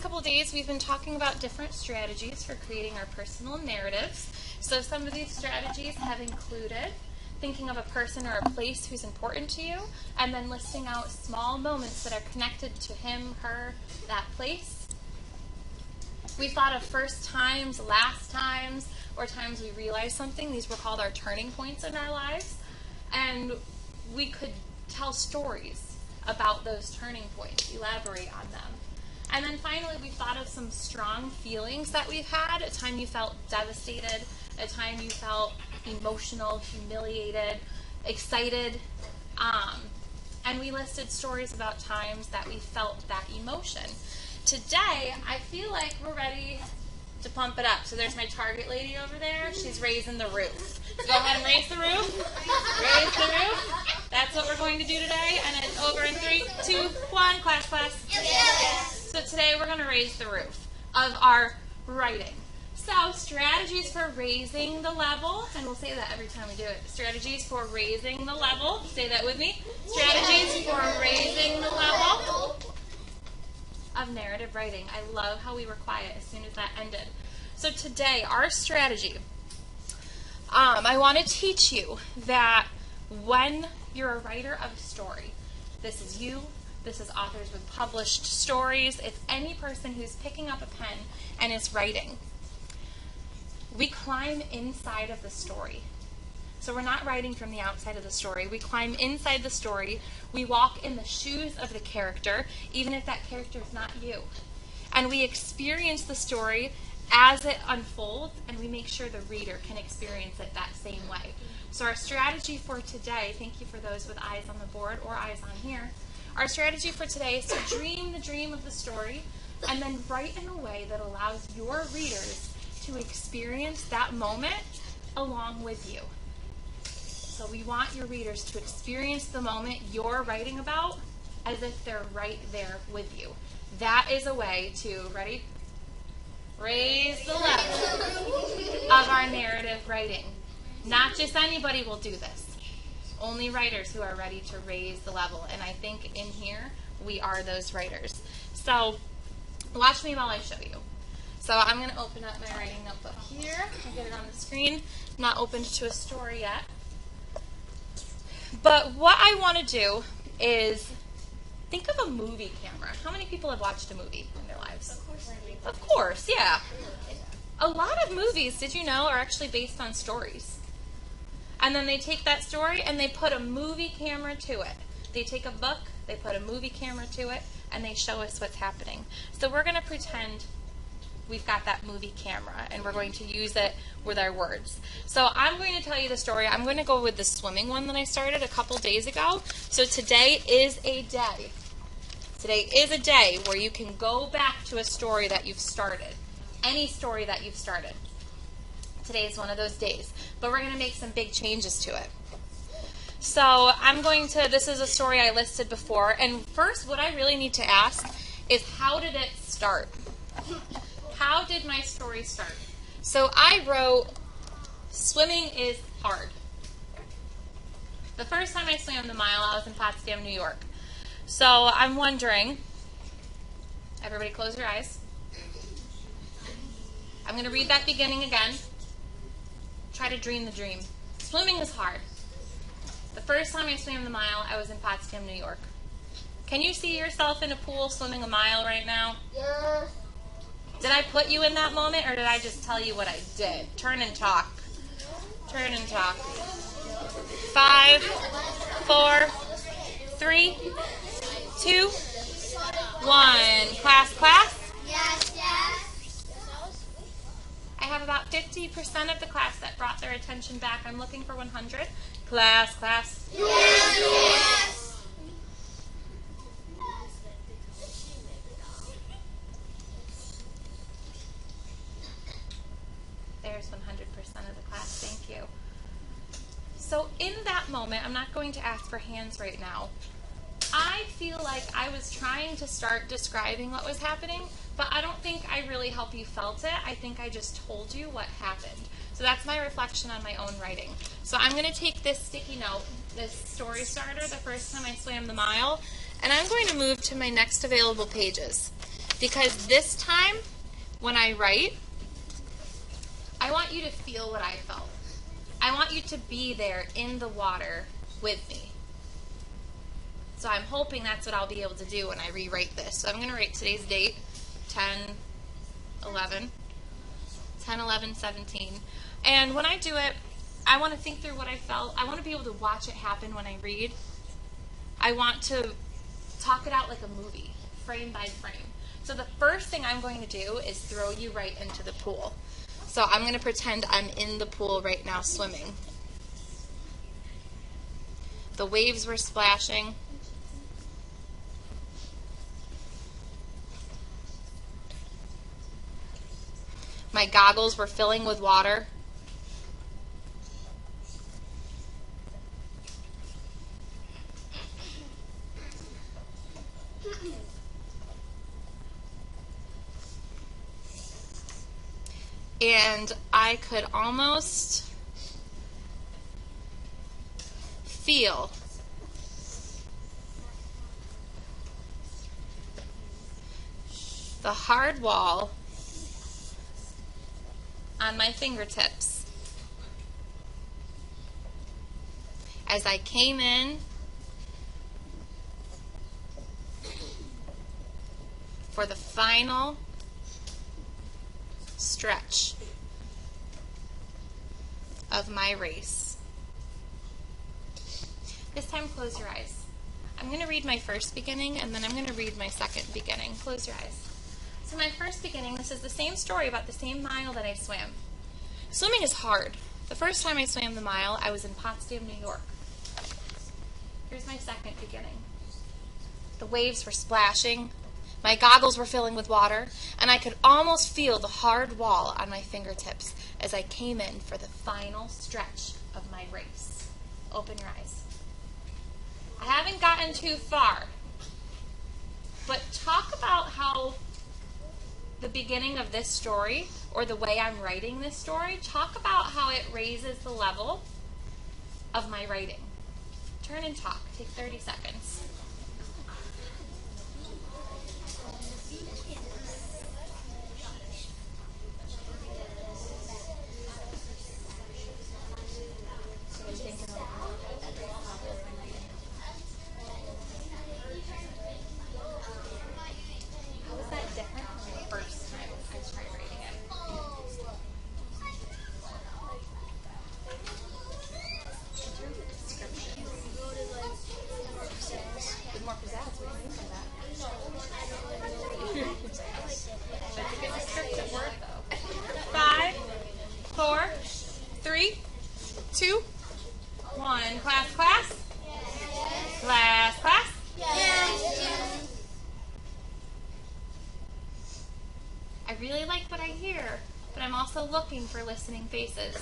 couple days, we've been talking about different strategies for creating our personal narratives. So some of these strategies have included thinking of a person or a place who's important to you, and then listing out small moments that are connected to him, her, that place. We thought of first times, last times, or times we realized something. These were called our turning points in our lives. And we could tell stories about those turning points, elaborate on them. And then finally, we thought of some strong feelings that we've had, a time you felt devastated, a time you felt emotional, humiliated, excited, and we listed stories about times that we felt that emotion. Today, I feel like we're ready to pump it up. So there's my target lady over there. She's raising the roof. So go ahead and raise the roof. Raise the roof. That's what we're going to do today. And it's over in 3, 2, 1. Class, class. So today we're going to raise the roof of our writing. So strategies for raising the level, and we'll say that every time we do it. Strategies for raising the level. Say that with me. Strategies for raising the level of narrative writing. I love how we were quiet as soon as that ended. So today, our strategy, I want to teach you that when you're a writer of a story, this is you, this is authors with published stories, it's any person who's picking up a pen and is writing. We climb inside of the story. So we're not writing from the outside of the story. We climb inside the story. We walk in the shoes of the character, even if that character is not you. And we experience the story as it unfolds, and we make sure the reader can experience it that same way. So our strategy for today, thank you for those with eyes on the board or eyes on here, our strategy for today is to dream the dream of the story and then write in a way that allows your readers to experience that moment along with you. So we want your readers to experience the moment you're writing about as if they're right there with you. That is a way to, ready? Raise the level of our narrative writing. Not just anybody will do this. Only writers who are ready to raise the level. And I think in here, we are those writers. So watch me while I show you. So I'm going to open up my writing notebook here. I'll get it on the screen. I'm not opened to a story yet. But what I want to do is think of a movie camera. How many people have watched a movie in their lives? Of course, yeah. A lot of movies, did you know, are actually based on stories. And then they take that story and they put a movie camera to it. They take a book, they put a movie camera to it, and they show us what's happening. So we're going to pretend we've got that movie camera, and we're going to use it with our words. So I'm going to tell you the story. I'm going to go with the swimming one that I started a couple days ago. So today is a day. Today is a day where you can go back to a story that you've started. Any story that you've started. Today is one of those days. But we're going to make some big changes to it. So I'm going to, this is a story I listed before. And first, what I really need to ask is, how did it start? How did my story start? So I wrote, swimming is hard. The first time I swam the mile, I was in Potsdam, New York. So I'm wondering, everybody close your eyes. I'm going to read that beginning again. Try to dream the dream. Swimming is hard. The first time I swam the mile, I was in Potsdam, New York. Can you see yourself in a pool swimming a mile right now? Yeah. Did I put you in that moment, or did I just tell you what I did? Turn and talk. Turn and talk. 5, 4, 3, 2, 1. Class, class? Yes, yes. I have about 50% of the class that brought their attention back. I'm looking for 100. Class, class? Yes, yes. There's 100% of the class. Thank you. So in that moment, I'm not going to ask for hands right now. I feel like I was trying to start describing what was happening, but I don't think I really helped you felt it. I think I just told you what happened. So that's my reflection on my own writing. So I'm going to take this sticky note, this story starter, the first time I swam the mile, and I'm going to move to my next available pages. Because this time, when I write, I want you to feel what I felt. I want you to be there in the water with me. So I'm hoping that's what I'll be able to do when I rewrite this. So I'm going to write today's date, 10/11/17. And when I do it, I want to think through what I felt. I want to be able to watch it happen when I read. I want to talk it out like a movie, frame by frame. So the first thing I'm going to do is throw you right into the pool. So I'm going to pretend I'm in the pool right now swimming. The waves were splashing. My goggles were filling with water. And I could almost feel the hard wall on my fingertips as I came in for the final stretch of my race. This time, close your eyes. I'm going to read my first beginning, and then I'm going to read my second beginning. Close your eyes. So my first beginning, this is the same story about the same mile that I swam. Swimming is hard. The first time I swam the mile, I was in Potsdam, New York. Here's my second beginning. The waves were splashing. My goggles were filling with water, and I could almost feel the hard wall on my fingertips as I came in for the final stretch of my race. Open your eyes. I haven't gotten too far, but talk about how the beginning of this story, or the way I'm writing this story, talk about how it raises the level of my writing. Turn and talk. Take 30 seconds. I really like what I hear, but I'm also looking for listening faces.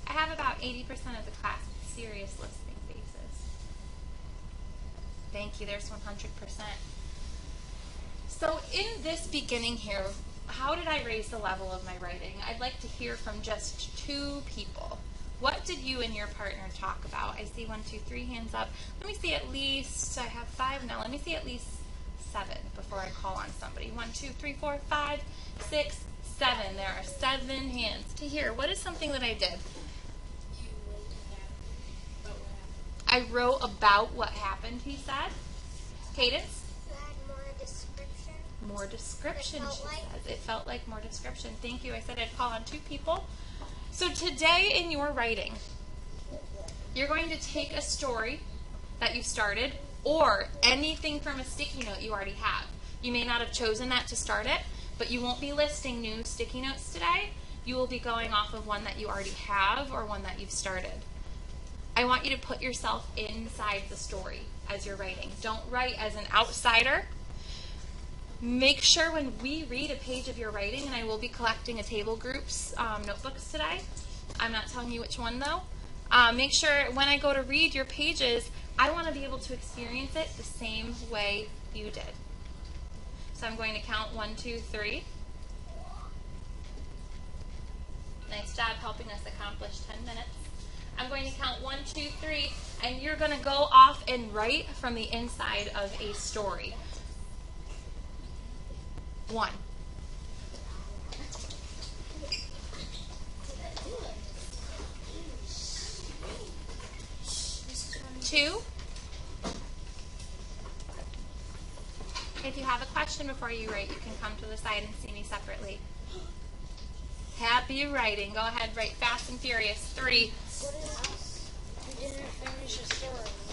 I have about 80% of the class with serious listening faces. Thank you, there's 100%. So in this beginning here, how did I raise the level of my writing? I'd like to hear from just 2 people. What did you and your partner talk about? I see 1, 2, 3 hands up. Let me see at least, I have 5 now. Let me see at least 7 before I call on somebody. 1, 2, 3, 4, 5, 6, 7. There are 7 hands. To hear, what is something that I did? I wrote about what happened, he said. Cadence? More description, she says. It felt like more description. Thank you. I said I'd call on 2 people. So today in your writing, you're going to take a story that you started or anything from a sticky note you already have. You may not have chosen that to start it, but you won't be listing new sticky notes today. You will be going off of one that you already have or one that you've started. I want you to put yourself inside the story as you're writing. Don't write as an outsider. Make sure when we read a page of your writing, and I will be collecting a table groups notebooks today. I'm not telling you which one though. Make sure when I go to read your pages, I want to be able to experience it the same way you did. So I'm going to count 1, 2, 3. And job helping us accomplish 10 minutes. I'm going to count 1, 2, 3, and you're going to go off and write from the inside of a story. 1. 2. If you have a question before you write, you can come to the side and see me separately. Happy writing. Go ahead, write fast and furious. 3. You didn't finish the story.